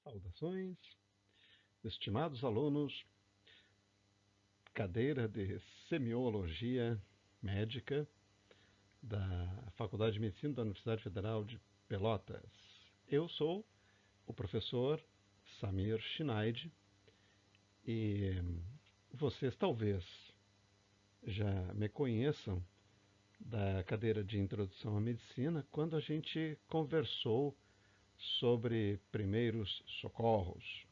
Saudações, estimados alunos, cadeira de Semiologia Médica da Faculdade de Medicina da Universidade Federal de Pelotas. Eu sou o professor Samir Schneid e vocês talvez já me conheçam da cadeira de Introdução à Medicina quando a gente conversou sobre primeiros socorros.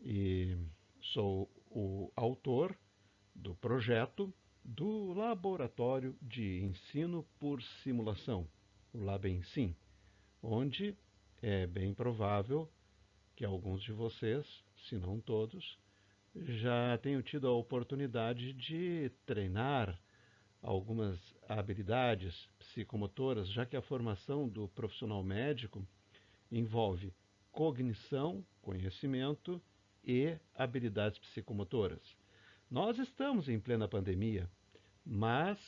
E sou o autor do projeto do Laboratório de Ensino por Simulação, o LabEnSim, onde é bem provável que alguns de vocês, se não todos, já tenham tido a oportunidade de treinar algumas habilidades psicomotoras, já que a formação do profissional médico envolve cognição, conhecimento e habilidades psicomotoras. Nós estamos em plena pandemia, mas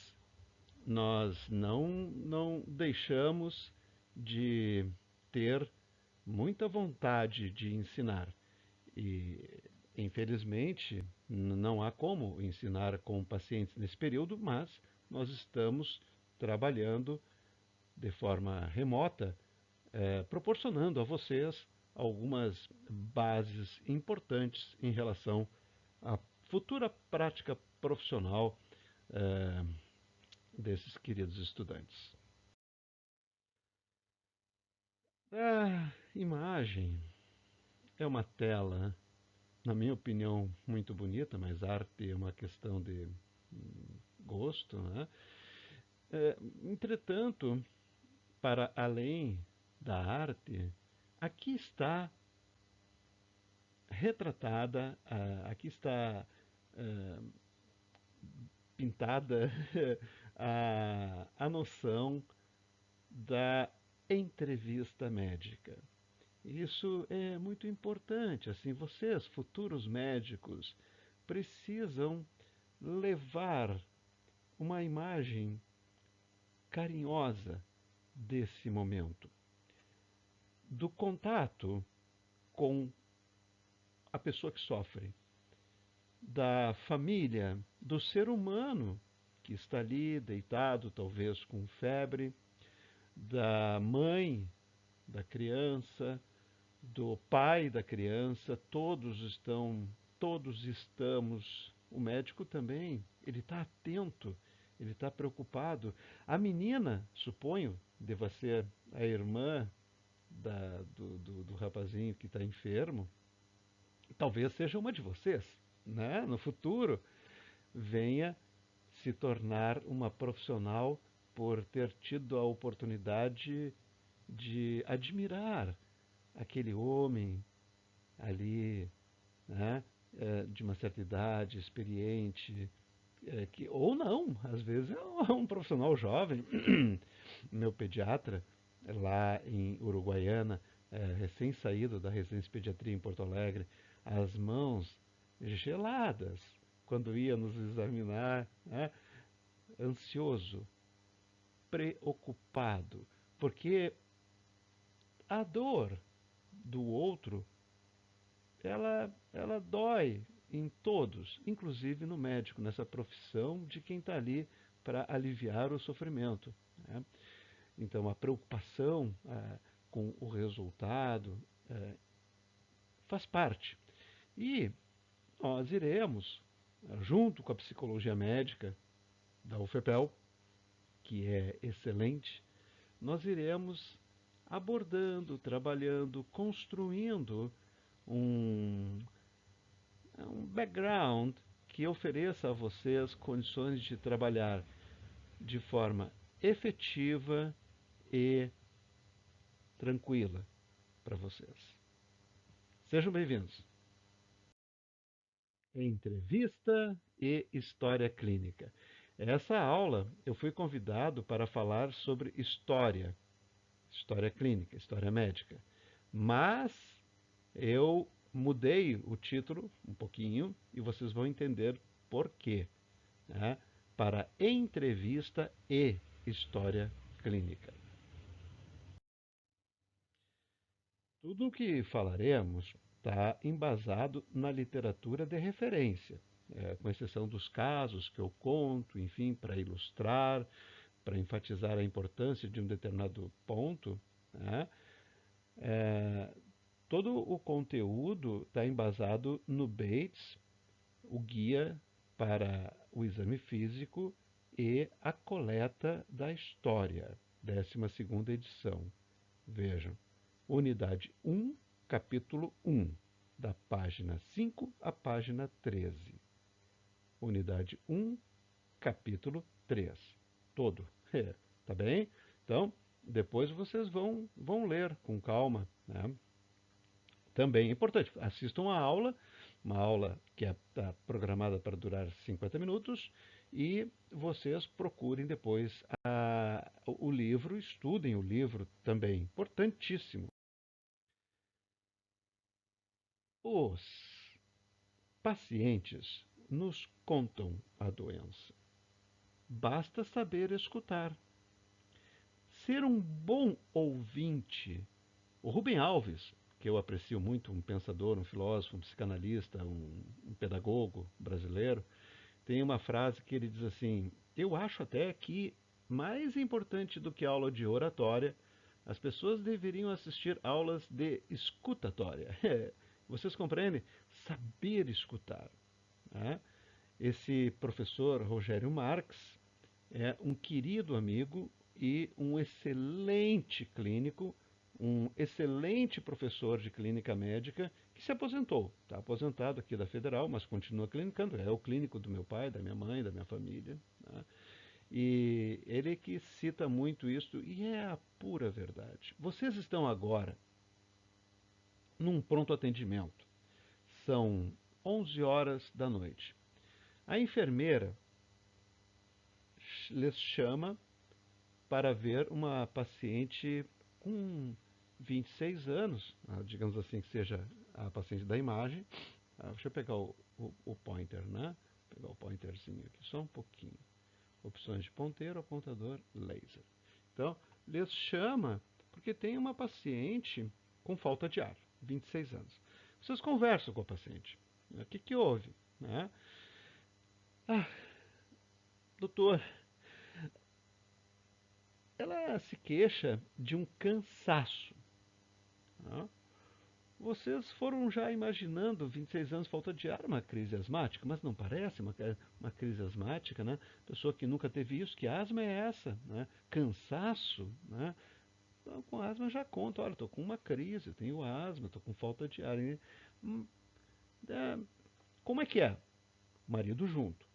nós não deixamos de ter muita vontade de ensinar. E, infelizmente, não há como ensinar com pacientes nesse período, mas nós estamos trabalhando de forma remota, proporcionando a vocês algumas bases importantes em relação à futura prática profissional eh, desses queridos estudantes. A imagem é uma tela, na minha opinião, muito bonita, mas arte é uma questão de gosto, né? Entretanto, para além da arte, aqui está retratada, aqui está pintada a noção da entrevista médica. Isso é muito importante. Assim, vocês, futuros médicos, precisam levar uma imagem carinhosa desse momento, do contato com a pessoa que sofre, da família, do ser humano que está ali deitado, talvez com febre, da mãe da criança, do pai da criança, todos estamos, o médico também, ele está atento, ele está preocupado. A menina, suponho, deva ser a irmã do rapazinho que está enfermo, talvez seja uma de vocês, né? No futuro, venha se tornar uma profissional por ter tido a oportunidade de admirar aquele homem ali, né, de uma certa idade, experiente, ou não, às vezes é um profissional jovem. Meu pediatra, lá em Uruguaiana, recém-saído da residência de pediatria em Porto Alegre, as mãos geladas quando ia nos examinar, né, ansioso, preocupado, porque a dor do outro, ela dói em todos, inclusive no médico, nessa profissão de quem está ali para aliviar o sofrimento, né? Então, a preocupação com o resultado faz parte. E nós iremos, junto com a psicologia médica da UFPEL, que é excelente, nós iremos abordando, trabalhando, construindo um, um background que ofereça a vocês condições de trabalhar de forma efetiva e tranquila para vocês. Sejam bem-vindos. Entrevista e história clínica. Essa aula eu fui convidado para falar sobre história clínica, história médica. Mas eu mudei o título um pouquinho e vocês vão entender por quê, né? Para entrevista e história clínica. Tudo o que falaremos está embasado na literatura de referência, com exceção dos casos que eu conto, enfim, para ilustrar, para enfatizar a importância de um determinado ponto, né? É, todo o conteúdo está embasado no Bates, o guia para o exame físico e a coleta da história, 12ª edição. Vejam, unidade 1, capítulo 1, da página 5 à página 13. Unidade 1, capítulo 3. Todo. Tá bem? Então, depois vocês vão ler com calma, né? Também é importante, assistam a aula, uma aula que está programada para durar 50 minutos, e vocês procurem depois o livro, estudem o livro também, importantíssimo. Os pacientes nos contam a doença. Basta saber escutar. Ser um bom ouvinte. O Rubem Alves, que eu aprecio muito, um pensador, um filósofo, um psicanalista, um pedagogo brasileiro, tem uma frase que ele diz assim: eu acho até que mais importante do que aula de oratória, as pessoas deveriam assistir aulas de escutatória. Vocês compreendem? Saber escutar, né? Esse professor Rogério Marx é um querido amigo e um excelente clínico, um excelente professor de clínica médica que se aposentou. Está aposentado aqui da Federal, mas continua clinicando. É o clínico do meu pai, da minha mãe, da minha família, né? E ele que cita muito isso, e é a pura verdade. Vocês estão agora num pronto atendimento. São 11 horas da noite. A enfermeira les chama para ver uma paciente com 26 anos, digamos assim que seja a paciente da imagem. Deixa eu pegar o pointer, né? Vou pegar o pointerzinho aqui só um pouquinho. Opções de ponteiro, apontador, laser. Então, les chama porque tem uma paciente com falta de ar, 26 anos. Vocês conversam com a paciente. O que houve? Né? Ah, doutor, ela se queixa de um cansaço. Né? Vocês foram já imaginando 26 anos falta de ar, uma crise asmática, mas não parece uma crise asmática, né? Pessoa que nunca teve isso, que asma é essa, né? Cansaço, né? Então, com asma já conta, olha, estou com uma crise, eu tenho asma, estou com falta de ar. Hum, é, como é que é? Marido junto.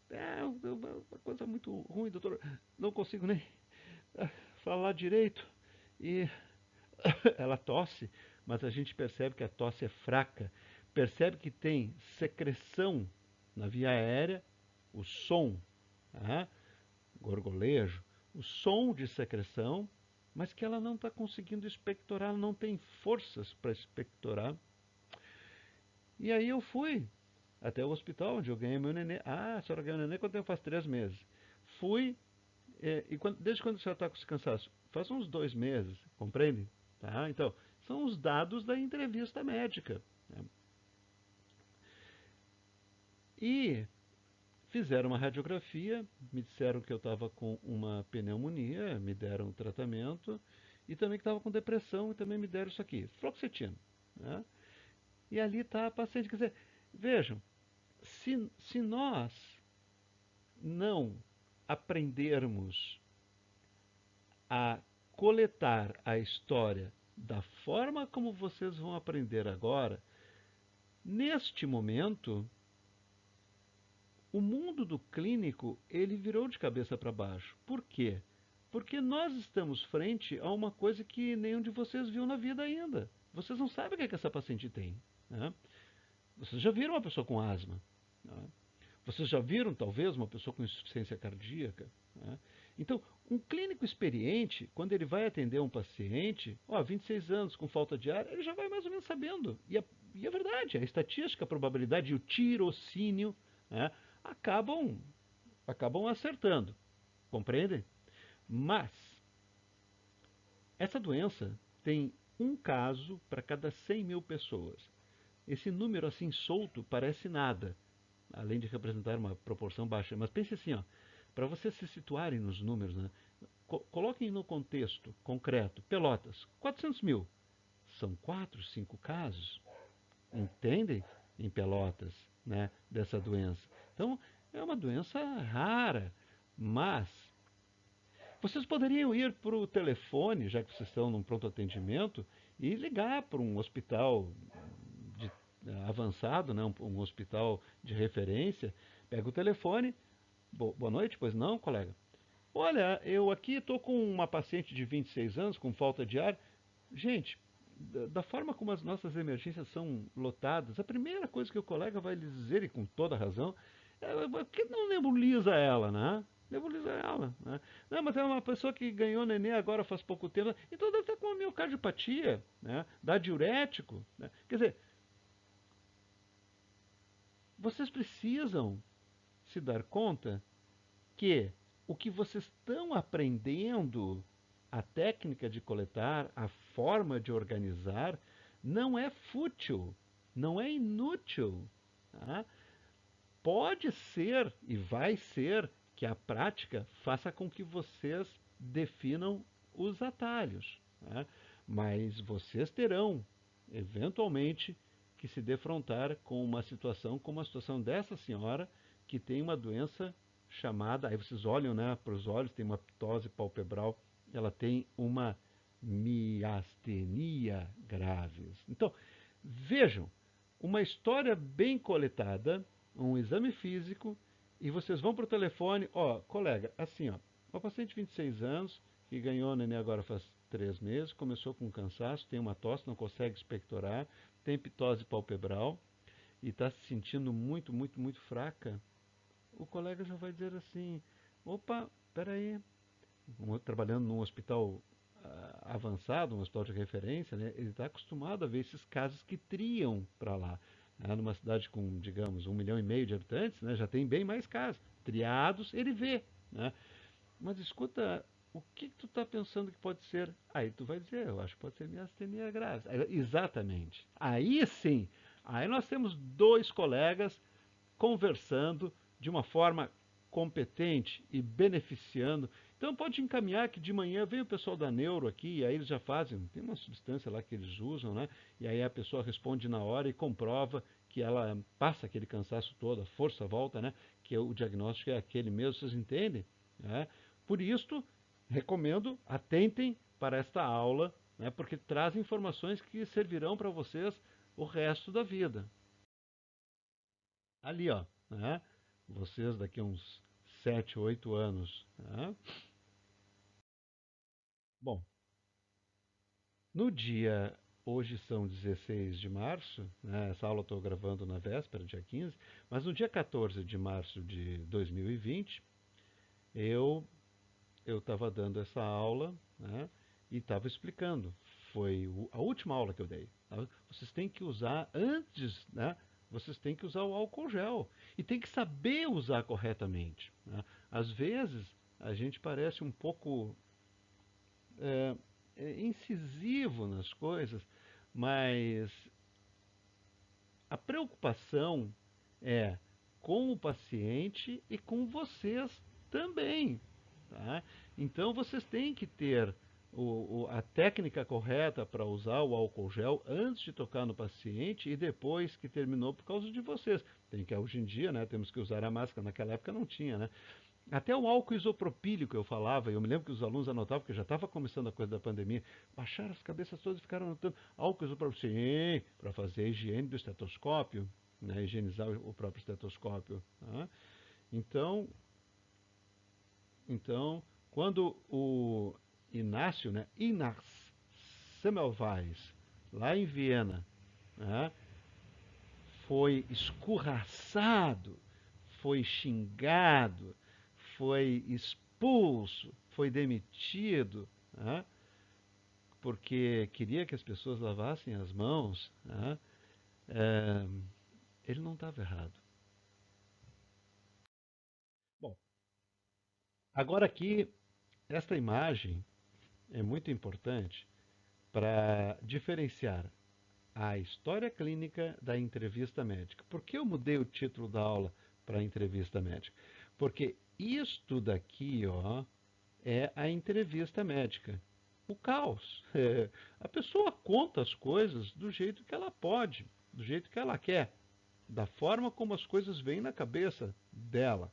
É uma coisa muito ruim, doutor. Não consigo nem falar direito. E ela tosse, mas a gente percebe que a tosse é fraca, percebe que tem secreção na via aérea, o som, tá? Gorgolejo, o som de secreção, mas que ela não está conseguindo expectorar, ela não tem forças para expectorar. E aí eu fui até o hospital onde eu ganhei meu nenê. Ah, a senhora ganhou nenê quando tempo? Faz 3 meses. Fui, desde quando a senhora está com esse cansaço? Faz uns 2 meses, compreende? Tá? Então, são os dados da entrevista médica, né? E fizeram uma radiografia, me disseram que eu estava com uma pneumonia, me deram um tratamento, e também que estava com depressão, e também me deram isso aqui, fluoxetina, né? E ali está a paciente. Quer dizer, vejam, se nós não aprendermos a coletar a história da forma como vocês vão aprender agora, neste momento, o mundo do clínico ele virou de cabeça para baixo. Por quê? Porque nós estamos frente a uma coisa que nenhum de vocês viu na vida ainda. Vocês não sabem o que, é que essa paciente tem, né? Vocês já viram uma pessoa com asma, né? Vocês já viram, talvez, uma pessoa com insuficiência cardíaca, né? Então, um clínico experiente, quando ele vai atender um paciente, 26 anos com falta de ar, ele já vai mais ou menos sabendo. E é verdade, a estatística, a probabilidade e o tirocínio, né, acabam, acabam acertando. Compreendem? Mas, essa doença tem um caso para cada 100 mil pessoas. Esse número assim solto parece nada, além de representar uma proporção baixa. Mas pense assim, ó, para vocês se situarem nos números, né? Coloquem no contexto concreto. Pelotas, 400 mil. São 4, 5 casos, entendem? Em Pelotas, né? Dessa doença. Então, é uma doença rara, mas vocês poderiam ir para o telefone, já que vocês estão num pronto atendimento, e ligar para um hospital de, avançado, né, um hospital de referência. Pega o telefone. Boa noite, pois não, colega? Olha, eu aqui estou com uma paciente de 26 anos com falta de ar. Gente, da forma como as nossas emergências são lotadas, a primeira coisa que o colega vai lhe dizer, e com toda razão, é por que não nebuliza ela, né? Nebuliza ela, né? Não, mas é uma pessoa que ganhou neném agora faz pouco tempo, então deve estar com uma miocardiopatia, né? Dá diurético, né? Quer dizer, vocês precisam se dar conta que o que vocês estão aprendendo, a técnica de coletar, a forma de organizar, não é fútil, não é inútil. Tá? Pode ser e vai ser que a prática faça com que vocês definam os atalhos. Tá? Mas vocês terão, eventualmente, que se defrontar com uma situação como a situação dessa senhora que tem uma doença chamada, aí vocês olham, né, para os olhos, tem uma ptose palpebral, ela tem uma miastenia graves. Então, vejam, uma história bem coletada, um exame físico, e vocês vão para o telefone, ó, colega, assim, ó, uma paciente de 26 anos, que ganhou neném agora faz 3 meses, começou com cansaço, tem uma tosse, não consegue expectorar, tem ptose palpebral e está se sentindo muito, muito, muito fraca. O colega já vai dizer assim, opa, peraí, trabalhando num hospital avançado, um hospital de referência, né, ele está acostumado a ver esses casos que triam para lá. Né, numa cidade com, digamos, 1,5 milhão de habitantes, né, já tem bem mais casos. Triados, ele vê. Né? Mas escuta, o que tu está pensando que pode ser? Aí tu vai dizer, eu acho que pode ser miastenia grave. Exatamente. Aí sim, aí nós temos dois colegas conversando de uma forma competente e beneficiando. Então pode encaminhar que de manhã vem o pessoal da Neuro aqui, e aí eles já fazem, tem uma substância lá que eles usam, né? E aí a pessoa responde na hora e comprova que ela passa aquele cansaço todo, a força volta, né? Que o diagnóstico é aquele mesmo, vocês entendem? Né? Por isso, recomendo, atentem para esta aula, né? Porque traz informações que servirão para vocês o resto da vida. Ali, ó, né? Vocês daqui a uns 7, 8 anos. Né? Bom, no dia, hoje são 16 de março, né? Essa aula eu estou gravando na véspera, dia 15, mas no dia 14 de março de 2020, eu eu estava dando essa aula, né? E estava explicando. Foi a última aula que eu dei. Tá? Vocês têm que usar antes, né? Vocês têm que usar o álcool gel e tem que saber usar corretamente. Né? Às vezes a gente parece um pouco é, incisivo nas coisas, mas a preocupação é com o paciente e com vocês também. Tá? Então vocês têm que ter a técnica correta para usar o álcool gel antes de tocar no paciente e depois que terminou por causa de vocês. Tem que hoje em dia, né, temos que usar a máscara, naquela época não tinha, né? Até o álcool isopropílico que eu falava, eu me lembro que os alunos anotavam, porque já estava começando a coisa da pandemia, baixaram as cabeças todas e ficaram anotando álcool isopropílico, sim, para fazer a higiene do estetoscópio, né, higienizar o próprio estetoscópio. Tá? Então, então, quando o Inácio, né, Inas Semmelweis, lá em Viena, né, foi escorraçado, foi xingado, foi expulso, foi demitido, né, porque queria que as pessoas lavassem as mãos, né, é, ele não estava errado. Bom, agora aqui, esta imagem é muito importante para diferenciar a história clínica da entrevista médica. Por que eu mudei o título da aula para entrevista médica? Porque isto daqui, ó, é a entrevista médica. O caos. A pessoa conta as coisas do jeito que ela pode, do jeito que ela quer, da forma como as coisas vêm na cabeça dela.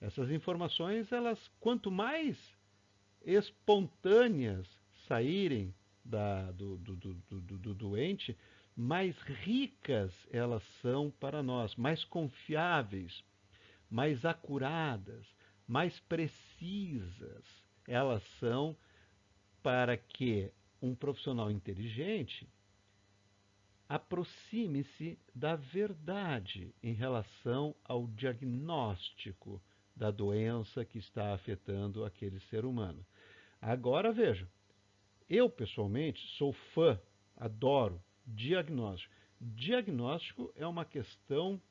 Essas informações, elas, quanto mais espontâneas saírem do doente, mais ricas elas são para nós, mais confiáveis, mais acuradas, mais precisas elas são para que um profissional inteligente aproxime-se da verdade em relação ao diagnóstico da doença que está afetando aquele ser humano. Agora veja, eu pessoalmente sou fã, adoro diagnóstico. Diagnóstico é uma questão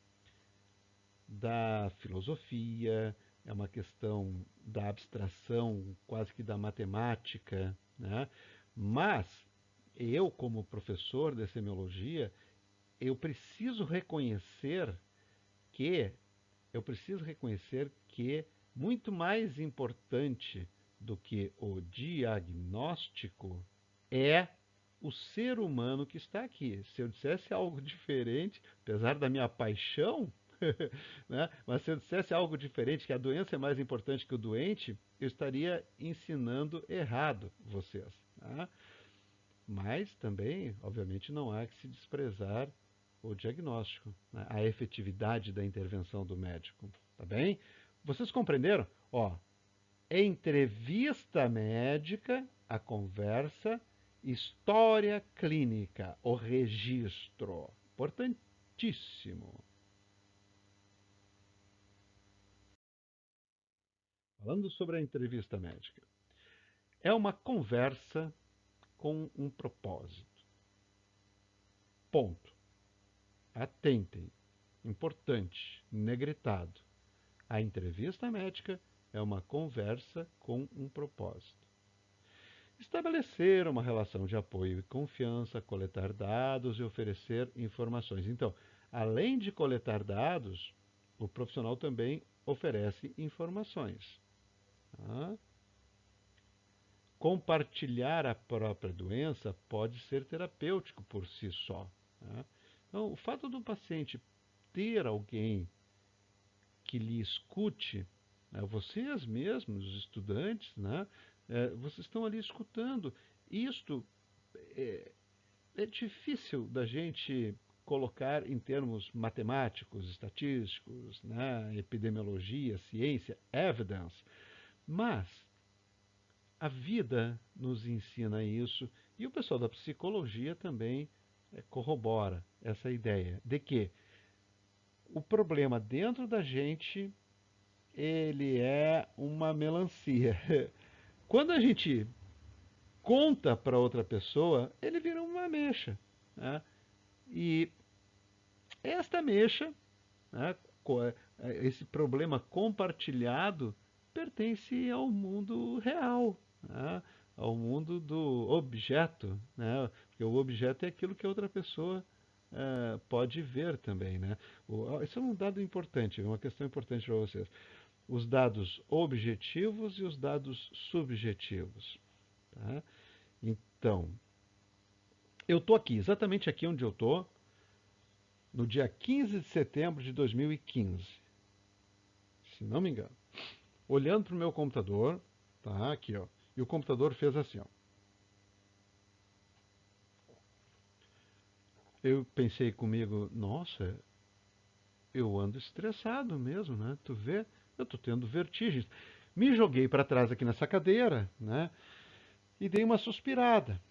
da filosofia, é uma questão da abstração, quase que da matemática, né? Mas eu, como professor de semiologia, eu preciso reconhecer que eu preciso reconhecer que muito mais importante do que o diagnóstico é o ser humano que está aqui. Se eu dissesse algo diferente, apesar da minha paixão, né? Mas se eu dissesse algo diferente, que a doença é mais importante que o doente, eu estaria ensinando errado vocês. Tá? Mas também, obviamente, não há que se desprezar o diagnóstico, né? A efetividade da intervenção do médico. Tá bem? Vocês compreenderam? Ó, entrevista médica, a conversa, história clínica, o registro. Importantíssimo. Falando sobre a entrevista médica. É uma conversa com um propósito. Ponto. Atentem. Importante. Negritado. A entrevista médica é uma conversa com um propósito. Estabelecer uma relação de apoio e confiança, coletar dados e oferecer informações. Então, além de coletar dados, o profissional também oferece informações. Tá? Compartilhar a própria doença pode ser terapêutico por si só. Tá? Então, o fato do paciente ter alguém que lhe escute, né, vocês mesmos, os estudantes, né, vocês estão ali escutando. Isto é, é difícil da gente colocar em termos matemáticos, estatísticos, né, epidemiologia, ciência, evidence, mas a vida nos ensina isso e o pessoal da psicologia também corrobora essa ideia de que o problema dentro da gente ele é uma melancia. Quando a gente conta para outra pessoa, ele vira uma ameixa. Né? E esta ameixa, né, esse problema compartilhado, pertence ao mundo real, né? Ao mundo do objeto. Né? Porque o objeto é aquilo que a outra pessoa pode ver também. Né? Isso é um dado importante, uma questão importante para vocês. Os dados objetivos e os dados subjetivos. Tá? Então, eu estou aqui, exatamente aqui onde eu estou, no dia 15 de setembro de 2015, se não me engano. Olhando para o meu computador, tá aqui, ó, e o computador fez assim, ó. Eu pensei comigo, nossa, eu ando estressado mesmo, né? Tu vê, eu estou tendo vertigens. Me joguei para trás aqui nessa cadeira, né? E dei uma suspirada.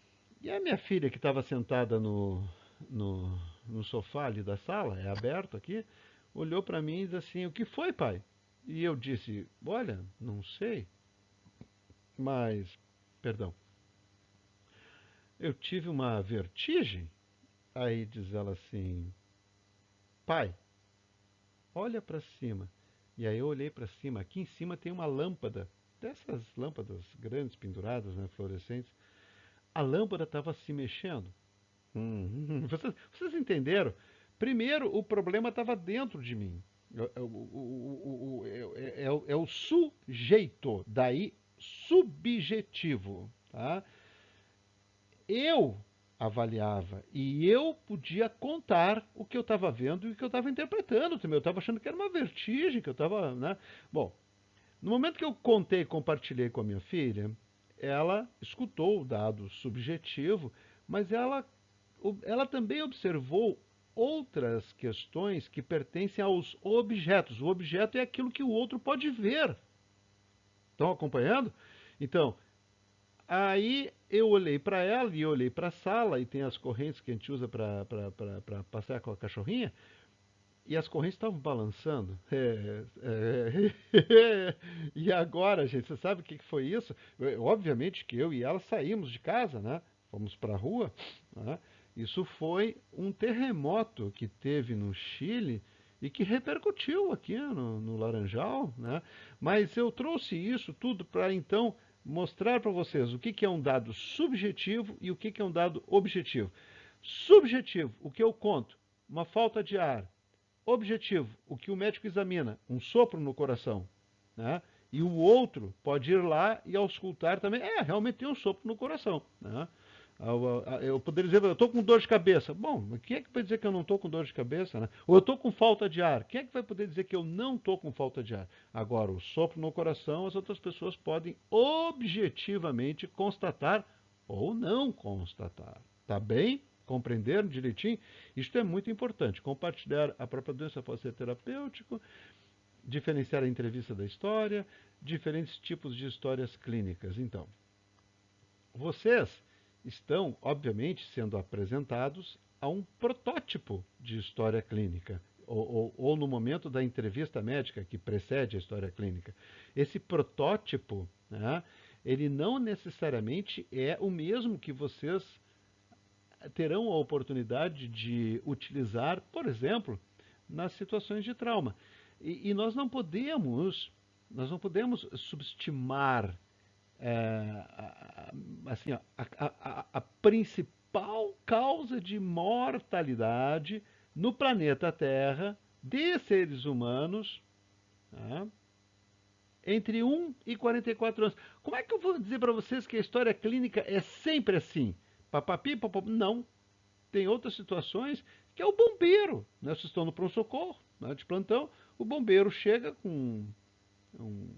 E a minha filha, que estava sentada no, no sofá ali da sala, é aberto aqui, olhou para mim e disse assim: O que foi, pai? E eu disse: Olha, não sei, mas, perdão, eu tive uma vertigem. Aí diz ela assim: Pai, olha para cima. E aí eu olhei para cima. Aqui em cima tem uma lâmpada, dessas lâmpadas grandes penduradas, né, fluorescentes. A lâmpada estava se mexendo. Vocês entenderam? Primeiro, o problema estava dentro de mim. É o sujeito, daí subjetivo. Tá? Eu avaliava e eu podia contar o que eu estava vendo e o que eu estava interpretando também. Eu estava achando que era uma vertigem, que eu estava, né? Bom, no momento que eu contei e compartilhei com a minha filha, ela escutou o dado subjetivo, mas ela também observou outras questões que pertencem aos objetos. O objeto é aquilo que o outro pode ver. Estão acompanhando? Então, aí eu olhei para ela e olhei para a sala, e tem as correntes que a gente usa para passear com a cachorrinha, e as correntes estavam balançando. E agora, gente, você sabe o que foi isso? Obviamente que eu e ela saímos de casa, né? Fomos para a rua, né? Isso foi um terremoto que teve no Chile e que repercutiu aqui no Laranjal, né? Mas eu trouxe isso tudo para então mostrar para vocês o que é um dado subjetivo e o que é um dado objetivo. Subjetivo, o que eu conto? Uma falta de ar. Objetivo, o que o médico examina, um sopro no coração, né? E o outro pode ir lá e auscultar também, realmente tem um sopro no coração, né? Eu poderia dizer, eu estou com dor de cabeça. Bom, quem é que vai dizer que eu não estou com dor de cabeça, né? Ou eu estou com falta de ar. Quem é que vai poder dizer que eu não estou com falta de ar? Agora, o sopro no coração, as outras pessoas podem objetivamente constatar ou não constatar. Tá bem? Compreenderam direitinho? Isto é muito importante. Compartilhar a própria doença pode ser terapêutico, diferenciar a entrevista da história, diferentes tipos de histórias clínicas. Então, vocês estão, obviamente, sendo apresentados a um protótipo de história clínica, ou no momento da entrevista médica que precede a história clínica. Esse protótipo, né, ele não necessariamente é o mesmo que vocês terão a oportunidade de utilizar, por exemplo, nas situações de trauma. E nós não podemos subestimar assim, a principal causa de mortalidade no planeta Terra de seres humanos, né, entre 1 e 44 anos. Como é que eu vou dizer para vocês que a história clínica é sempre assim? Papapi, papapi? Não. Tem outras situações que é o bombeiro. Né? Vocês estão no pronto-socorro, né, de plantão, o bombeiro chega com um,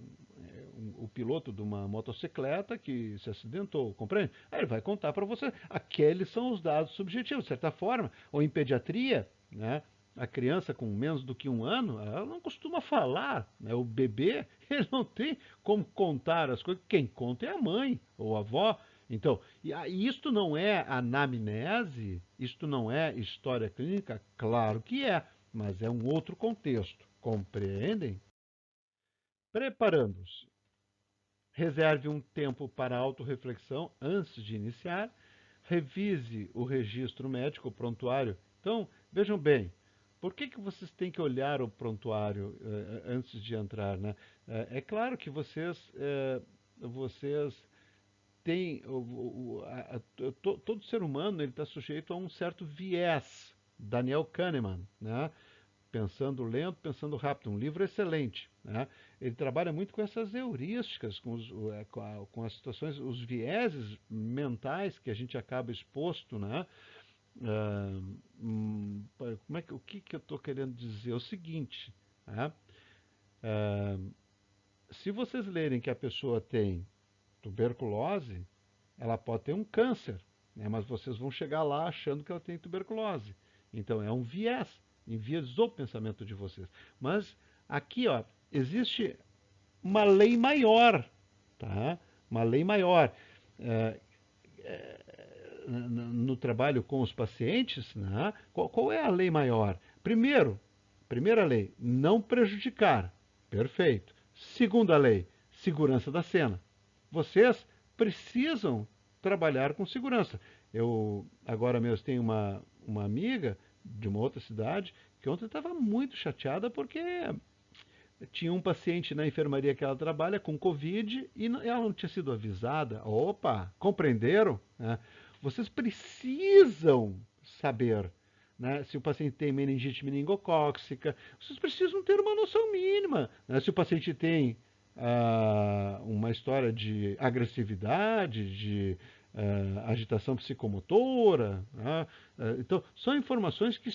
o piloto de uma motocicleta que se acidentou, compreende? Aí ele vai contar para você. Aqueles são os dados subjetivos, de certa forma. Ou em pediatria, né? A criança com menos do que 1 ano, ela não costuma falar. Né? O bebê, ele não tem como contar as coisas. Quem conta é a mãe ou a avó. Então, isto não é anamnese, isto não é história clínica? Claro que é, mas é um outro contexto. Compreendem? Preparando-se. Reserve um tempo para autorreflexão antes de iniciar. Revise o registro médico, o prontuário. Então, vejam bem, por que vocês têm que olhar o prontuário antes de entrar, né? É claro que vocês têm... todo ser humano está sujeito a um certo viés. Daniel Kahneman, né? Pensando lento, pensando rápido. Um livro excelente. Né? Ele trabalha muito com essas heurísticas, com as situações, os vieses mentais que a gente acaba exposto. Né? Ah, o que eu estou querendo dizer? É o seguinte. Né? Ah, se vocês lerem que a pessoa tem tuberculose, ela pode ter um câncer, né? Mas vocês vão chegar lá achando que ela tem tuberculose. Então é um viés, enviesou o pensamento de vocês. Mas aqui, ó, existe uma lei maior, tá? Uma lei maior. É, no trabalho com os pacientes, né? Qual é a lei maior? Primeira lei, não prejudicar. Perfeito. Segunda lei, segurança da cena. Vocês precisam trabalhar com segurança. Eu agora mesmo tenho uma amiga de uma outra cidade que ontem estava muito chateada porque tinha um paciente na enfermaria que ela trabalha com Covid e ela não tinha sido avisada. Opa, compreenderam? Né? Vocês precisam saber, né, se o paciente tem meningite meningocócica. Vocês precisam ter uma noção mínima. Né? Se o paciente tem uma história de agressividade, de agitação psicomotora. Né? Então, são informações que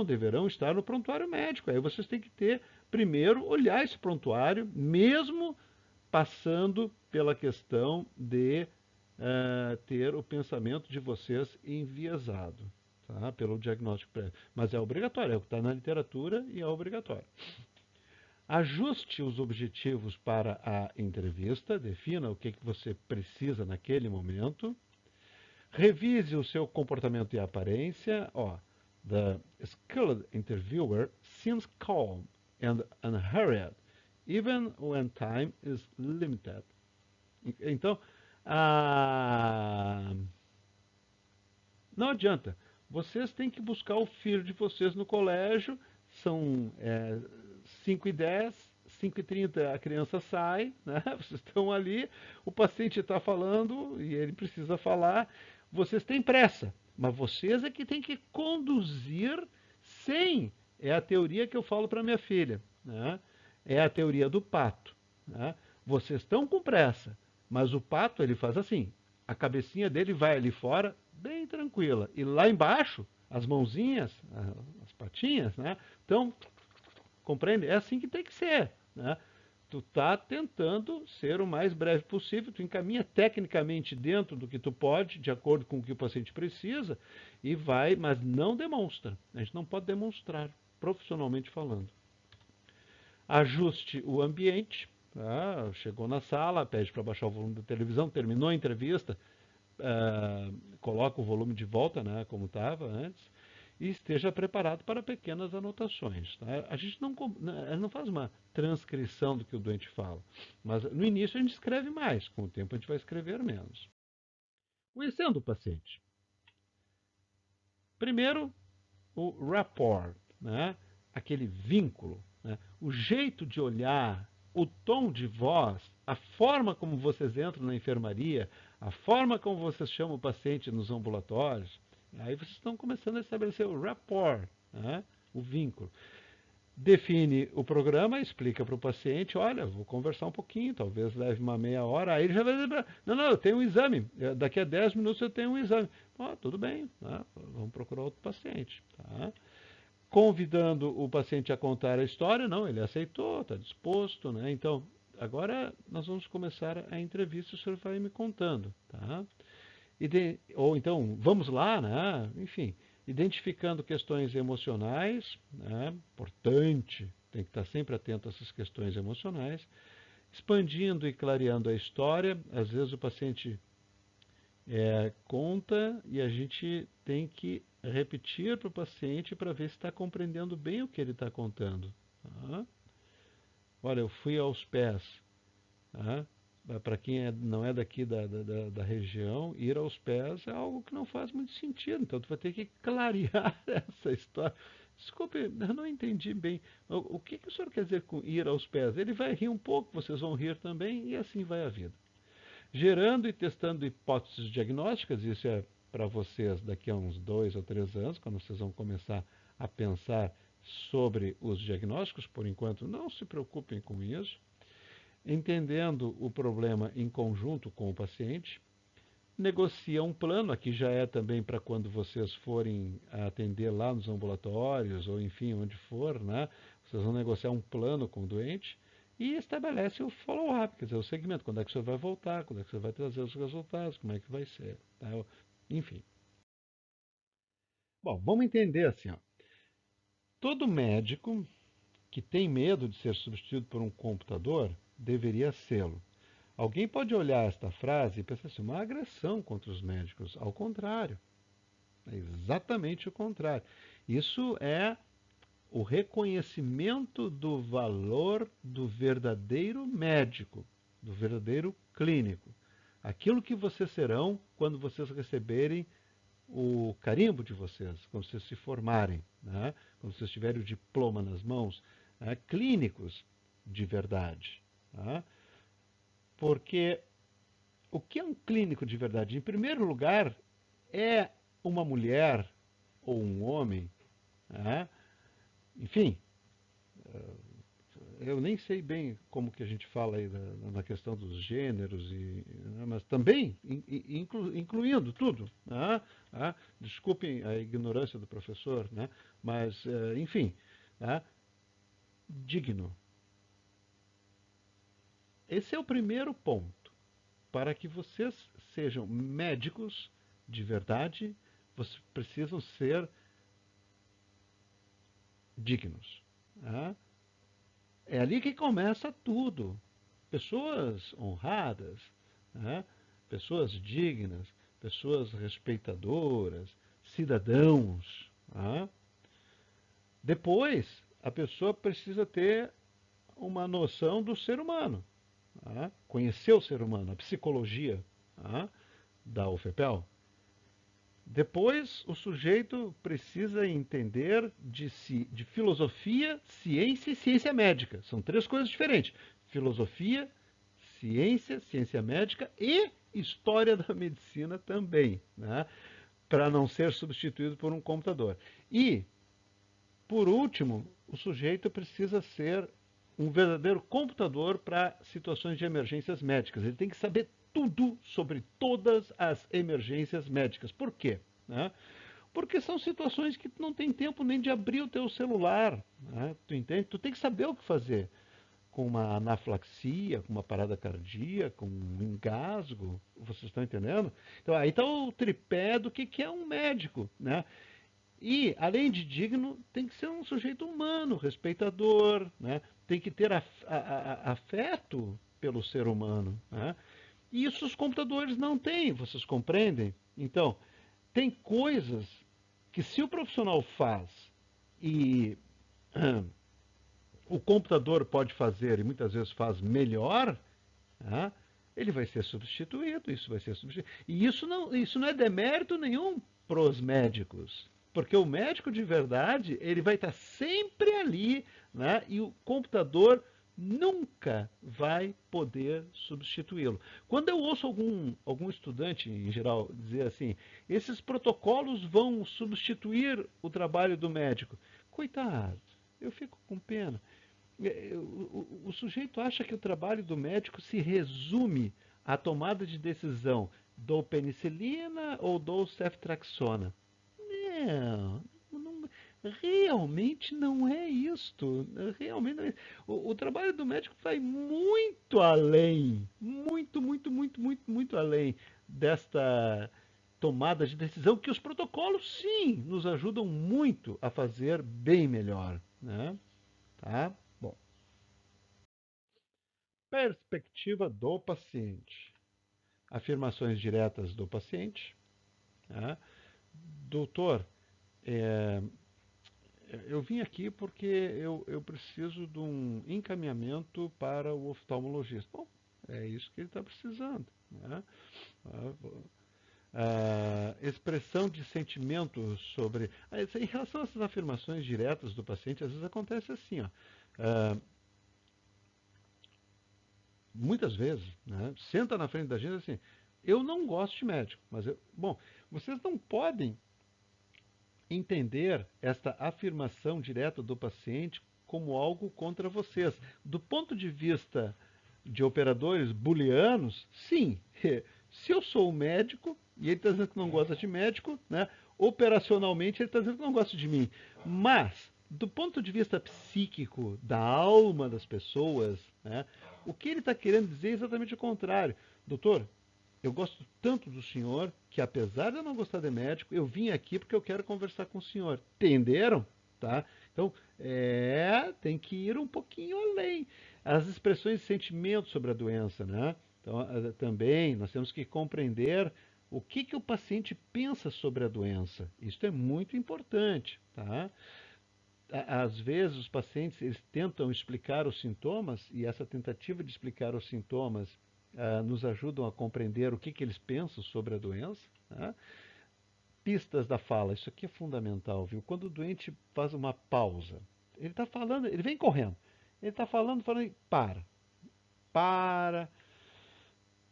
deverão estar no prontuário médico. Aí vocês têm que ter, primeiro, olhar esse prontuário, mesmo passando pela questão de ter o pensamento de vocês enviesado, tá? Pelo diagnóstico prévio. Mas é obrigatório, é o que está na literatura e é obrigatório. Ajuste os objetivos para a entrevista, defina o que você precisa naquele momento. Revise o seu comportamento e aparência. The skilled interviewer seems calm and unhurried, even when time is limited. Então, não adianta. Vocês têm que buscar o filho de vocês no colégio. São 5h10, 5h30 a criança sai, né? Vocês estão ali, o paciente está falando e ele precisa falar. Vocês têm pressa, mas vocês é que têm que conduzir sem. É a teoria que eu falo para minha filha, né? É a teoria do pato. Né? Vocês estão com pressa, mas o pato ele faz assim. A cabecinha dele vai ali fora, bem tranquila. E lá embaixo, as mãozinhas, as patinhas, né? Então, compreende? É assim que tem que ser, né? Tu tá tentando ser o mais breve possível, tu encaminha tecnicamente dentro do que tu pode, de acordo com o que o paciente precisa, e vai, mas não demonstra. A gente não pode demonstrar, profissionalmente falando. Ajuste o ambiente. Chegou na sala, pede para baixar o volume da televisão, terminou a entrevista, coloca o volume de volta, né, como estava antes, e esteja preparado para pequenas anotações. Tá? A gente não faz uma transcrição do que o doente fala, mas no início a gente escreve mais, com o tempo a gente vai escrever menos. Conhecendo o paciente. Primeiro, o rapport, né? Aquele vínculo, né? O jeito de olhar, o tom de voz, a forma como vocês entram na enfermaria, a forma como vocês chamam o paciente nos ambulatórios. Aí vocês estão começando a estabelecer o rapport, né? O vínculo. Define o programa, explica para o paciente, olha, vou conversar um pouquinho, talvez leve uma meia hora, aí ele já vai dizer, não, eu tenho um exame, daqui a 10 minutos eu tenho um exame. Tudo bem, né? Vamos procurar outro paciente. Tá? Convidando o paciente a contar a história, não, ele aceitou, está disposto, né? Então, agora nós vamos começar a entrevista, o senhor vai me contando, tá? Ou então, vamos lá, né? Enfim, identificando questões emocionais, né? Importante, tem que estar sempre atento a essas questões emocionais, expandindo e clareando a história. Às vezes o paciente conta e a gente tem que repetir para o paciente para ver se está compreendendo bem o que ele está contando. Tá? Olha, eu fui aos pés. Tá? Para quem não é daqui da região, ir aos pés é algo que não faz muito sentido. Então, tu vai ter que clarear essa história. Desculpe, eu não entendi bem. O que o senhor quer dizer com ir aos pés? Ele vai rir um pouco, vocês vão rir também, e assim vai a vida. Gerando e testando hipóteses diagnósticas, isso é para vocês daqui a uns 2 ou 3 anos, quando vocês vão começar a pensar sobre os diagnósticos. Por enquanto, não se preocupem com isso. Entendendo o problema em conjunto com o paciente, negocia um plano, aqui já é também para quando vocês forem atender lá nos ambulatórios, ou enfim, onde for, né? Vocês vão negociar um plano com o doente e estabelece o follow-up, quer dizer, o segmento, quando é que o senhor vai voltar, quando é que o senhor vai trazer os resultados, como é que vai ser, tá? Enfim. Bom, vamos entender assim, ó. Todo médico que tem medo de ser substituído por um computador deveria sê-lo. Alguém pode olhar esta frase e pensar assim, uma agressão contra os médicos. Ao contrário, é exatamente o contrário. Isso é o reconhecimento do valor do verdadeiro médico, do verdadeiro clínico. Aquilo que vocês serão quando vocês receberem o carimbo de vocês, quando vocês se formarem, né? Quando vocês tiverem o diploma nas mãos, clínicos. de verdade. Tá? Porque o que é um clínico de verdade? Em primeiro lugar, é uma mulher ou um homem, né? Enfim, eu nem sei bem como que a gente fala aí na questão dos gêneros, né, mas também incluindo tudo. Né? Desculpem a ignorância do professor, né? Mas, enfim, né? Digno. Esse é o primeiro ponto. Para que vocês sejam médicos de verdade, vocês precisam ser dignos. Né? É ali que começa tudo. Pessoas honradas, né? Pessoas dignas, pessoas respeitadoras, cidadãos. Né? Depois, a pessoa precisa ter uma noção do ser humano, né? Conhecer o ser humano, a psicologia, né? Da UFPEL. Depois, o sujeito precisa entender de filosofia, ciência e ciência médica. São três coisas diferentes: filosofia, ciência, ciência médica e história da medicina também, né? Para não ser substituído por um computador. E, por último, o sujeito precisa ser um verdadeiro computador para situações de emergências médicas. Ele tem que saber tudo sobre todas as emergências médicas. Por quê? Né? Porque são situações que tu não tem tempo nem de abrir o teu celular. Né? Tu entende? Tu tem que saber o que fazer com uma anafilaxia, com uma parada cardíaca, com um engasgo. Vocês estão entendendo? Então aí está o tripé do que é um médico. Né? E, além de digno, tem que ser um sujeito humano, respeitador, né? Tem que ter afeto pelo ser humano. Né? E isso os computadores não têm, vocês compreendem? Então, tem coisas que se o profissional faz e o computador pode fazer e muitas vezes faz melhor, né? Ele vai ser substituído, isso vai ser substituído. E isso não é demérito nenhum para os médicos, porque o médico de verdade, ele vai estar sempre ali, né? E o computador nunca vai poder substituí-lo. Quando eu ouço algum estudante, em geral, dizer assim, esses protocolos vão substituir o trabalho do médico, coitado, eu fico com pena. O sujeito acha que o trabalho do médico se resume à tomada de decisão: dou penicilina ou dou ceftriaxona. Não, não, realmente não é isto. Realmente não é. O trabalho do médico vai muito além, muito além desta tomada de decisão que os protocolos, sim, nos ajudam muito a fazer bem melhor, né? Tá? Bom, perspectiva do paciente. Afirmações diretas do paciente. Né? Doutor, é, eu vim aqui porque eu preciso de um encaminhamento para o oftalmologista. Bom, é isso que ele está precisando. Né? Expressão de sentimentos sobre. Em relação a essas afirmações diretas do paciente, às vezes acontece assim, ó. Ah, muitas vezes, né, senta na frente da gente assim, eu não gosto de médico, mas bom, vocês não podem entender esta afirmação direta do paciente como algo contra vocês. Do ponto de vista de operadores booleanos, sim, se eu sou o médico e ele está dizendo que não gosta de médico, né, operacionalmente ele está dizendo que não gosta de mim. Mas, do ponto de vista psíquico, da alma das pessoas, né, o que ele está querendo dizer é exatamente o contrário. Doutor, eu gosto tanto do senhor que, apesar de eu não gostar de médico, eu vim aqui porque eu quero conversar com o senhor. Entenderam? Tá? Então, tem que ir um pouquinho além. As expressões de sentimento sobre a doença, né? Então, também nós temos que compreender o que o paciente pensa sobre a doença. Isso é muito importante, tá? Às vezes os pacientes eles tentam explicar os sintomas e essa tentativa de explicar os sintomas nos ajudam a compreender o que eles pensam sobre a doença. Né? Pistas da fala, isso aqui é fundamental, viu? Quando o doente faz uma pausa, ele está falando, ele vem correndo. Ele está falando, falando, e para,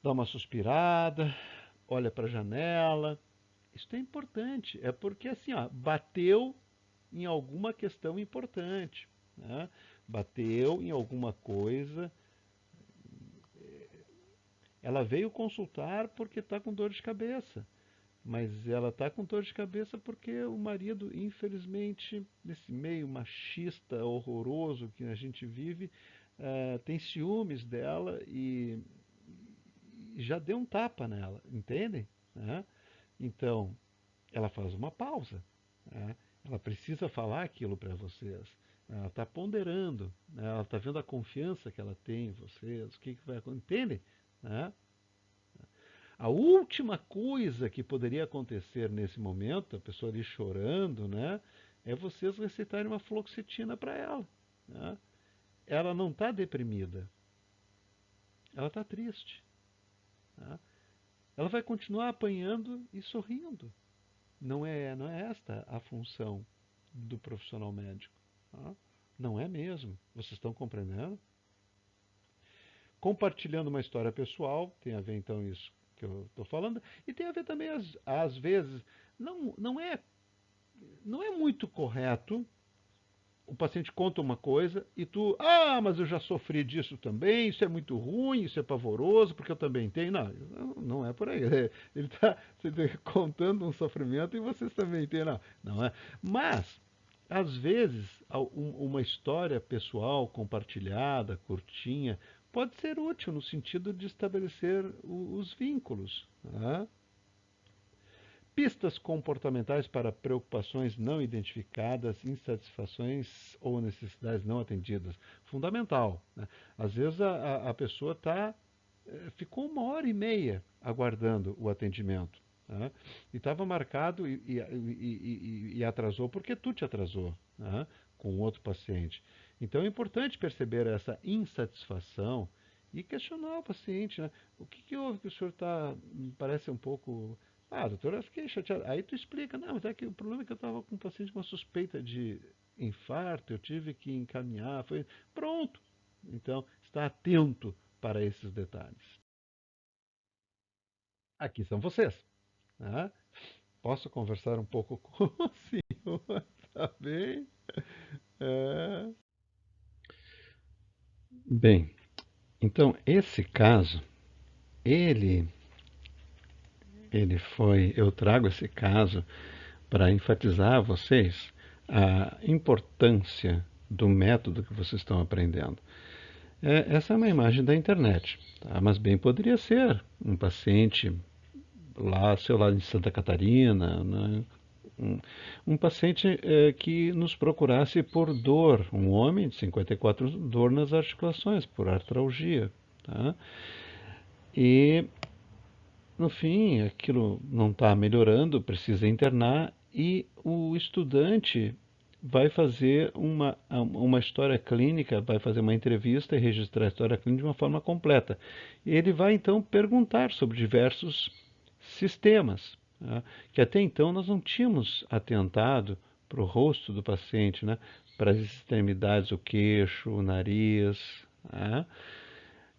dá uma suspirada, olha para a janela. Isso é importante, é porque assim, ó, bateu em alguma questão importante, né? Bateu em alguma coisa. Ela veio consultar porque está com dor de cabeça, mas ela está com dor de cabeça porque o marido, infelizmente, nesse meio machista horroroso que a gente vive, tem ciúmes dela e já deu um tapa nela, entendem? Né? Então, ela faz uma pausa. Né? Ela precisa falar aquilo para vocês. Ela está ponderando, né? Ela está vendo a confiança que ela tem em vocês, o que, que vai acontecer, entendem? Né? A última coisa que poderia acontecer nesse momento, a pessoa ali chorando, né, é vocês receitarem uma fluoxetina para ela. Né? Ela não está deprimida, ela está triste. Né? Ela vai continuar apanhando e sorrindo. Não é esta a função do profissional médico. Tá? Não é mesmo. Vocês estão compreendendo? Compartilhando uma história pessoal, tem a ver então isso que eu estou falando, e tem a ver também, às vezes, não é muito correto o paciente conta uma coisa e tu, mas eu já sofri disso também, isso é muito ruim, isso é pavoroso, porque eu também tenho. Não, não é por aí. Ele está contando um sofrimento e vocês também têm. Não, não é. Mas, às vezes, uma história pessoal compartilhada, curtinha, pode ser útil no sentido de estabelecer os vínculos. Né? Pistas comportamentais para preocupações não identificadas, insatisfações ou necessidades não atendidas. Fundamental. Né? Às vezes a pessoa ficou 1 hora e meia aguardando o atendimento. Né? E estava marcado e atrasou porque tu te atrasou, né? Com outro paciente. Então é importante perceber essa insatisfação e questionar o paciente. Né? O que houve que o senhor está, parece um pouco. Doutora, eu fiquei chateado. Aí tu explica, não, mas é que o problema é que eu estava com um paciente com uma suspeita de infarto, eu tive que encaminhar. Foi. Pronto. Então, está atento para esses detalhes. Aqui são vocês. Né? Posso conversar um pouco com o senhor, tá bem? É. Bem, então esse caso, ele, eu trago esse caso para enfatizar a vocês a importância do método que vocês estão aprendendo. Essa é uma imagem da internet, tá? Mas bem poderia ser um paciente lá, sei lá, em Santa Catarina, né? Um paciente que nos procurasse por dor, um homem de 54 anos, dor nas articulações, por artralgia. Tá? E, no fim, aquilo não está melhorando, precisa internar, e o estudante vai fazer uma história clínica, vai fazer uma entrevista e registrar a história clínica de uma forma completa. Ele vai, então, perguntar sobre diversos sistemas, né, que até então nós não tínhamos atentado para o rosto do paciente, né, para as extremidades, o queixo, o nariz. Né,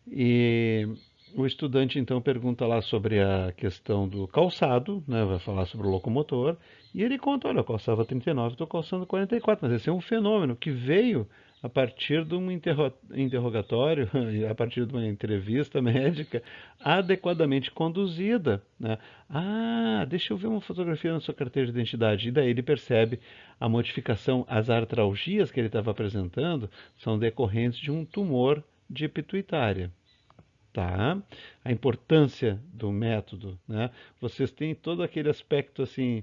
e o estudante então pergunta lá sobre a questão do calçado, né, vai falar sobre o locomotor, e ele conta, olha, eu calçava 39, estou calçando 44, mas esse é um fenômeno que veio a partir de um interrogatório, a partir de uma entrevista médica adequadamente conduzida. Né? Deixa eu ver uma fotografia na sua carteira de identidade. E daí ele percebe a modificação, as artralgias que ele estava apresentando são decorrentes de um tumor de pituitária. Tá? A importância do método, né? Vocês têm todo aquele aspecto assim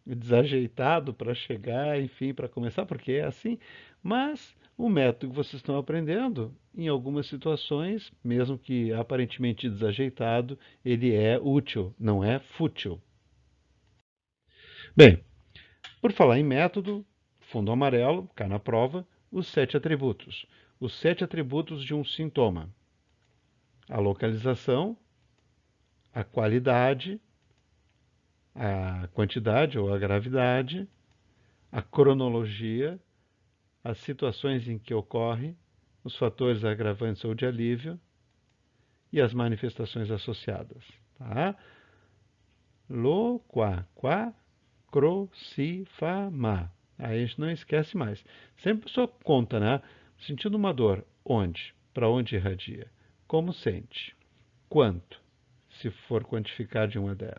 desajeitado para chegar, enfim, para começar, porque é assim, mas o método que vocês estão aprendendo, em algumas situações, mesmo que aparentemente desajeitado, ele é útil, não é fútil. Bem, por falar em método, fundo amarelo, cá na prova, os 7 atributos. Os 7 atributos de um sintoma: a localização, a qualidade, a quantidade ou a gravidade, a cronologia, as situações em que ocorre, os fatores agravantes ou de alívio e as manifestações associadas. Tá? Lo, qua, cro, si, fa, ma. Aí a gente não esquece mais. Sempre a pessoa conta, né? Sentindo uma dor, onde? Para onde irradia? Como sente? Quanto? Se for quantificar de 1 a 10.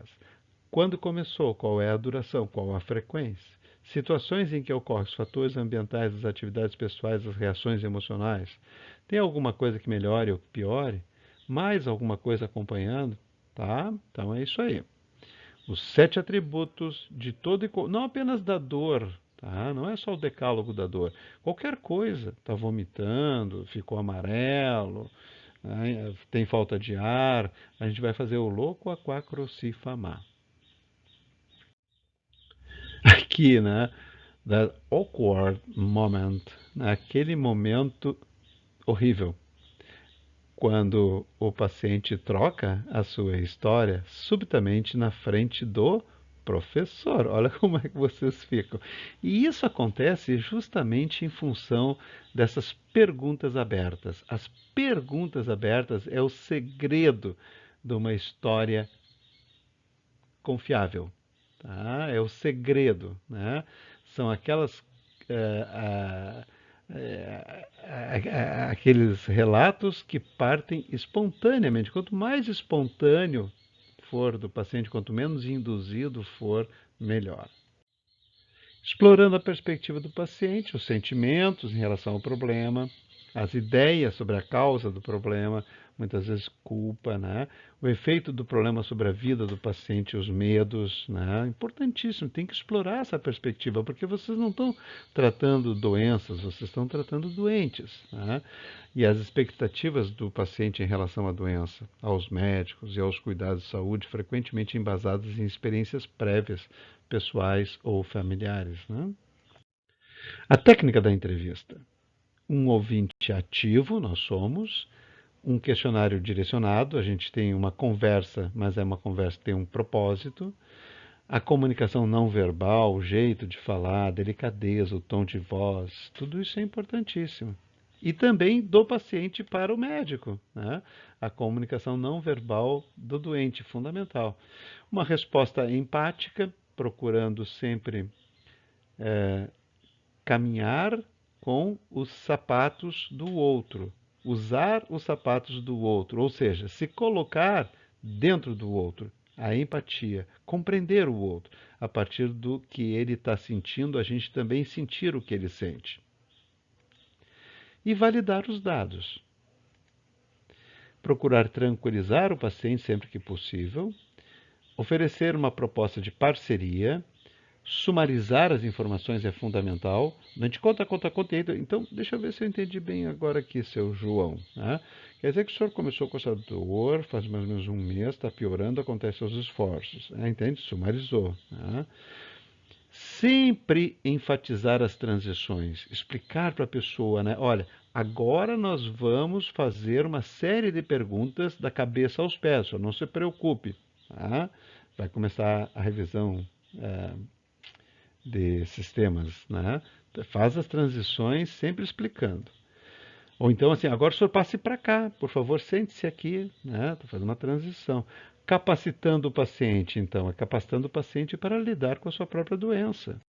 Quando começou? Qual é a duração? Qual a frequência? Situações em que ocorrem os fatores ambientais, as atividades pessoais, as reações emocionais. Tem alguma coisa que melhore ou que piore? Mais alguma coisa acompanhando? Tá? Então é isso aí. Os 7 atributos de todo e não apenas da dor, tá? Não é só o decálogo da dor. Qualquer coisa, está vomitando, ficou amarelo, né? Tem falta de ar, a gente vai fazer o louco aquacrocifamar. Aqui, né? That awkward moment, naquele momento horrível, quando o paciente troca a sua história subitamente na frente do professor. Olha como é que vocês ficam. E isso acontece justamente em função dessas perguntas abertas. As perguntas abertas é o segredo de uma história confiável. Tá? É o segredo. Né? São aquelas. eh, aqueles relatos que partem espontaneamente. Quanto mais espontâneo for do paciente, quanto menos induzido for, melhor. Explorando a perspectiva do paciente, os sentimentos em relação ao problema, as ideias sobre a causa do problema, muitas vezes culpa, né? O efeito do problema sobre a vida do paciente, os medos, né? Importantíssimo, tem que explorar essa perspectiva, porque vocês não estão tratando doenças, vocês estão tratando doentes, né? E as expectativas do paciente em relação à doença, aos médicos e aos cuidados de saúde, frequentemente embasadas em experiências prévias, pessoais ou familiares, né? A técnica da entrevista. Um ouvinte ativo, nós somos, um questionário direcionado, a gente tem uma conversa, mas é uma conversa que tem um propósito. A comunicação não verbal, o jeito de falar, a delicadeza, o tom de voz, tudo isso é importantíssimo. E também do paciente para o médico, né? A comunicação não verbal do doente, fundamental. Uma resposta empática, procurando sempre caminhar com os sapatos do outro, usar os sapatos do outro, ou seja, se colocar dentro do outro, a empatia, compreender o outro. A partir do que ele está sentindo, a gente também sentir o que ele sente. E validar os dados. Procurar tranquilizar o paciente sempre que possível, oferecer uma proposta de parceria, sumarizar as informações é fundamental. A gente conta. Então, deixa eu ver se eu entendi bem agora aqui, seu João. Né? Quer dizer que o senhor começou com essa dor, faz mais ou menos um mês, está piorando, acontece aos esforços. Entende? Sumarizou. Né? Sempre enfatizar as transições, explicar para a pessoa, né? Olha, agora nós vamos fazer uma série de perguntas da cabeça aos pés, não se preocupe. Tá? Vai começar a revisão de sistemas, né? Faz as transições sempre explicando. Ou então, assim, agora o senhor passe para cá, por favor, sente-se aqui, né? Estou fazendo uma transição. Capacitando o paciente, então, é capacitando o paciente para lidar com a sua própria doença.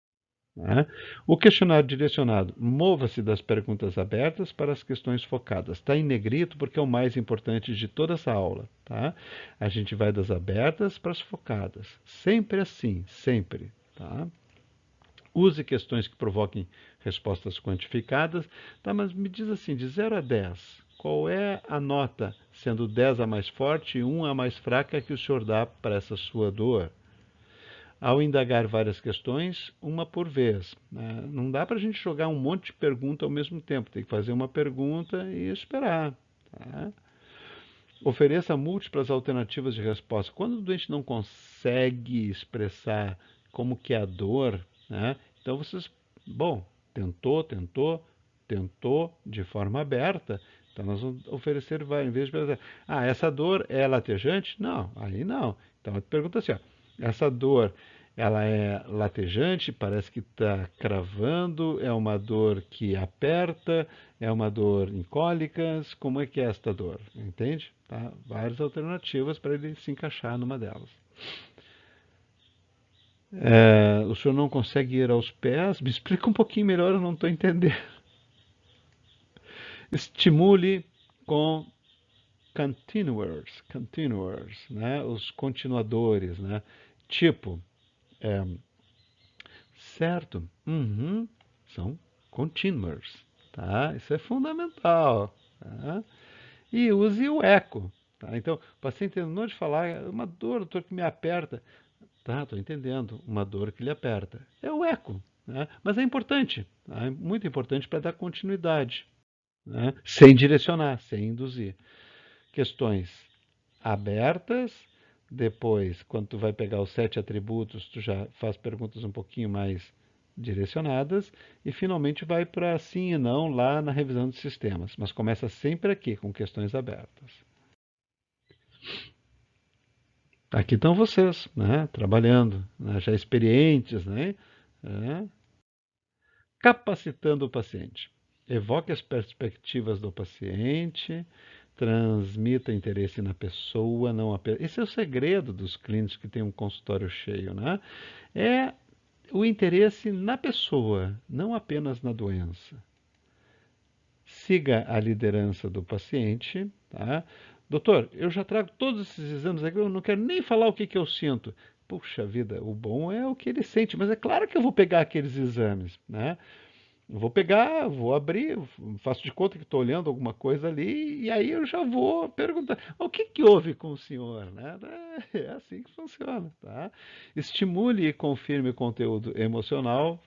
Né? O questionário direcionado, mova-se das perguntas abertas para as questões focadas. Está em negrito porque é o mais importante de toda essa aula. Tá? A gente vai das abertas para as focadas. Sempre assim, sempre. Tá? Use questões que provoquem respostas quantificadas. Tá, mas me diz assim, de 0 a 10, qual é a nota, sendo 10 a mais forte e 1 a mais fraca, que o senhor dá para essa sua dor? Ao indagar várias questões, uma por vez. Né? Não dá para a gente jogar um monte de pergunta ao mesmo tempo. Tem que fazer uma pergunta e esperar. Tá? Ofereça múltiplas alternativas de resposta. Quando o doente não consegue expressar como que é a dor, né? Então vocês, bom, tentou de forma aberta. Então nós vamos oferecer várias, em vez de pensar, essa dor é latejante? Não, aí não. Então pergunta assim, ó, essa dor Ela é latejante, parece que está cravando, é uma dor que aperta, é uma dor em cólicas. Como é que é esta dor? Entende? Tá? Várias alternativas para ele se encaixar numa delas. O senhor não consegue ir aos pés? Me explica um pouquinho melhor, eu não estou entendendo. Estimule com continuers, né? Os continuadores, né? Tipo, é, certo, uhum, são continuers, tá? Isso é fundamental, tá? E use o eco, tá? Então, o paciente terminou de falar, uma dor, doutor, que me aperta. Tá, estou entendendo, uma dor que lhe aperta. É o eco, né? Mas é importante, tá? É muito importante para dar continuidade, né? Sem direcionar, sem induzir. Questões abertas, depois, quando tu vai pegar os 7 atributos, tu já faz perguntas um pouquinho mais direcionadas e finalmente vai para sim e não lá na revisão dos sistemas. Mas começa sempre aqui, com questões abertas. Aqui estão vocês, né, trabalhando, né, já experientes, né, é, capacitando o paciente. Evoque as perspectivas do paciente, transmita interesse na pessoa, não apenas. Esse é o segredo dos clínicos que têm um consultório cheio, né? É o interesse na pessoa, não apenas na doença. Siga a liderança do paciente, tá? Doutor, eu já trago todos esses exames aqui, eu não quero nem falar o que que eu sinto. Puxa vida, o bom é o que ele sente, mas é claro que eu vou pegar aqueles exames, né? Eu vou pegar, vou abrir, faço de conta que estou olhando alguma coisa ali, e aí eu já vou perguntar, o que que houve com o senhor, né? É assim que funciona, tá? Estimule e confirme o conteúdo emocional.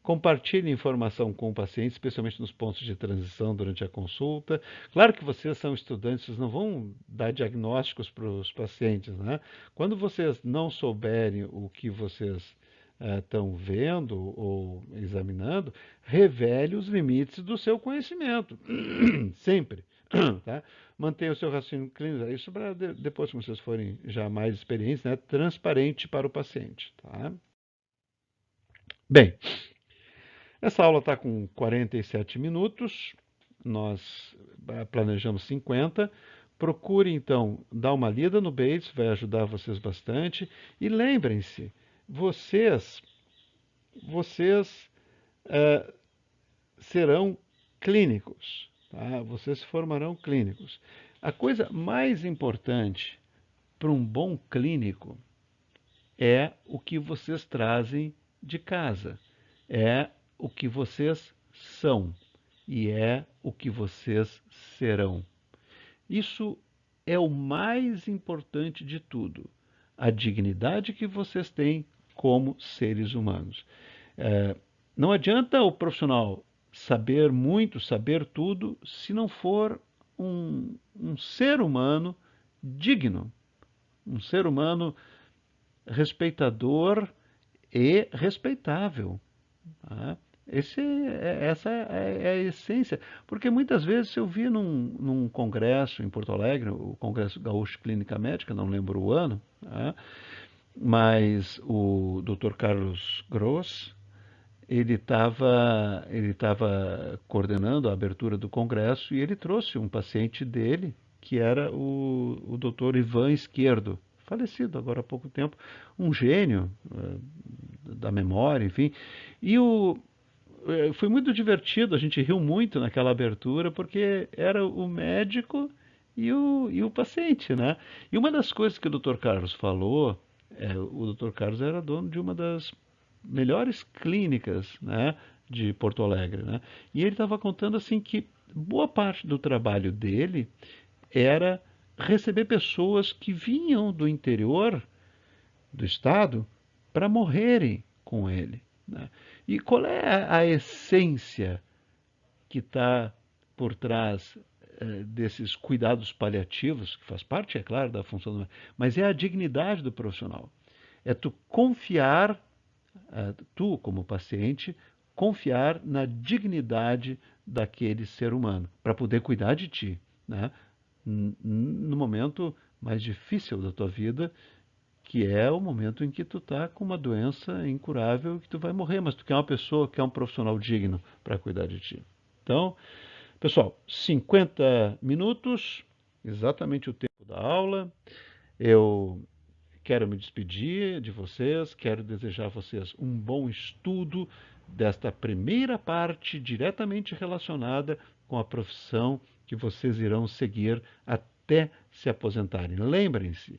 Compartilhe informação com o paciente, especialmente nos pontos de transição durante a consulta. Claro que vocês são estudantes, vocês não vão dar diagnósticos para os pacientes, né? Quando vocês não souberem o que vocês estão vendo ou examinando, revele os limites do seu conhecimento. Sempre. Tá? Mantenha o seu raciocínio clínico, isso para depois que vocês forem já mais experientes, né? Transparente para o paciente. Tá? Bem, essa aula está com 47 minutos, nós planejamos 50. Procure então dar uma lida no Bates, vai ajudar vocês bastante. E lembrem-se, vocês eh, serão clínicos, tá? Vocês se formarão clínicos. A coisa mais importante para um bom clínico é o que vocês trazem de casa, é o que vocês são e é o que vocês serão. Isso é o mais importante de tudo, a dignidade que vocês têm como seres humanos. É, não adianta o profissional saber muito, saber tudo, se não for um ser humano digno, um ser humano respeitador e respeitável. Tá? Essa é a essência. Porque muitas vezes eu vi num congresso em Porto Alegre, o Congresso Gaúcho Clínica Médica, não lembro o ano, tá? Mas o Dr. Carlos Gross, ele estava coordenando a abertura do congresso e ele trouxe um paciente dele, que era o Dr. Ivan Esquerdo, falecido agora há pouco tempo, um gênio da memória, enfim. E foi muito divertido, a gente riu muito naquela abertura, porque era o médico e o paciente, né? E uma das coisas que o Dr. Carlos falou, o Dr. Carlos era dono de uma das melhores clínicas, né, de Porto Alegre, né? E ele estava contando assim que boa parte do trabalho dele era receber pessoas que vinham do interior do estado para morrerem com ele, né? E qual é a essência que está por trás desses cuidados paliativos, que faz parte, é claro, da função do médico, mas é a dignidade do profissional. É tu confiar, tu como paciente, confiar na dignidade daquele ser humano, para poder cuidar de ti, né? No momento mais difícil da tua vida, que é o momento em que tu tá com uma doença incurável que tu vai morrer, mas tu quer uma pessoa, quer um profissional digno para cuidar de ti. Então, pessoal, 50 minutos, exatamente o tempo da aula. Eu quero me despedir de vocês, quero desejar a vocês um bom estudo desta primeira parte diretamente relacionada com a profissão que vocês irão seguir até se aposentarem. Lembrem-se,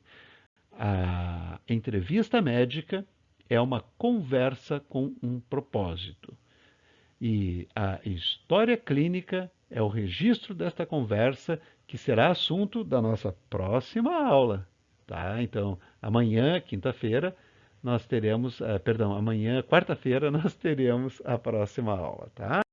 a entrevista médica é uma conversa com um propósito. E a história clínica é o registro desta conversa que será assunto da nossa próxima aula, tá? Então, amanhã, quinta-feira, nós teremos, perdão, amanhã, quarta-feira, nós teremos a próxima aula, tá?